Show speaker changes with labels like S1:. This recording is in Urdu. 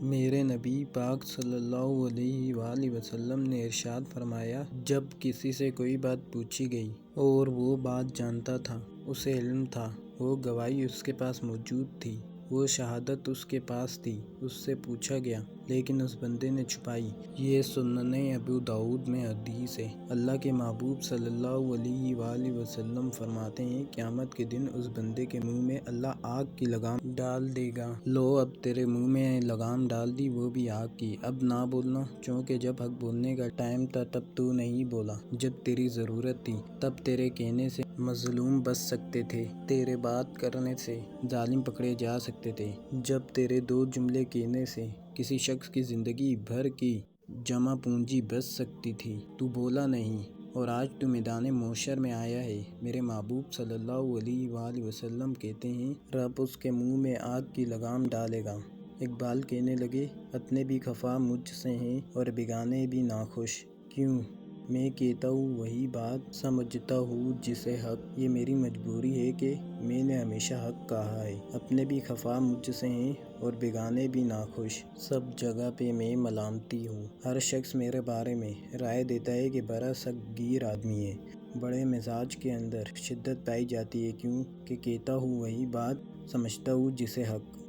S1: میرے نبی پاک صلی اللہ علیہ وآلہ وسلم نے ارشاد فرمایا، جب کسی سے کوئی بات پوچھی گئی اور وہ بات جانتا تھا، اسے علم تھا، وہ گواہی اس کے پاس موجود تھی، وہ شہادت اس کے پاس تھی، اس سے پوچھا گیا لیکن اس بندے نے چھپائی۔ یہ سنن ابو داؤد میں حدیث ہے۔ اللہ کے محبوب صلی اللہ علیہ وآلہ وسلم فرماتے ہیں، قیامت کے دن اس بندے کے منہ میں اللہ آگ کی لگام ڈال دے گا۔ لو اب تیرے منہ میں لگام ڈال دی، وہ بھی آگ کی، اب نہ بولنا، چونکہ جب حق بولنے کا ٹائم تھا تب تو نہیں بولا، جب تیری ضرورت تھی تب تیرے کہنے سے مظلوم بچ سکتے تھے، تیرے بات کرنے سے ظالم پکڑے جا سکتے تھے، جب تیرے دو جملے کہنے سے کسی شخص کی زندگی بھر کی جمع پونجی بچ سکتی تھی، تو بولا نہیں، اور آج تو میدان محشر میں آیا ہے۔ میرے محبوب صلی اللہ علیہ وآلہ وسلم کہتے ہیں، رب اس کے منہ میں آگ کی لگام ڈالے گا۔ اقبال کہنے لگے، اپنے بھی خفا مجھ سے ہیں اور بیگانے بھی ناخوش، کیوں؟ میں کہتا ہوں وہی بات، سمجھتا ہوں جسے حق، یہ میری مجبوری ہے کہ میں نے ہمیشہ حق کہا ہے۔ اپنے بھی خفا مجھ سے ہیں اور بیگانے بھی ناخوش، سب جگہ پہ میں ملامتی ہوں۔ ہر شخص میرے بارے میں رائے دیتا ہے کہ بڑا سخت گیر آدمی ہے، بڑے مزاج کے اندر شدت پائی جاتی ہے، کیوں کہ کہتا ہوں وہی بات، سمجھتا ہوں جسے حق۔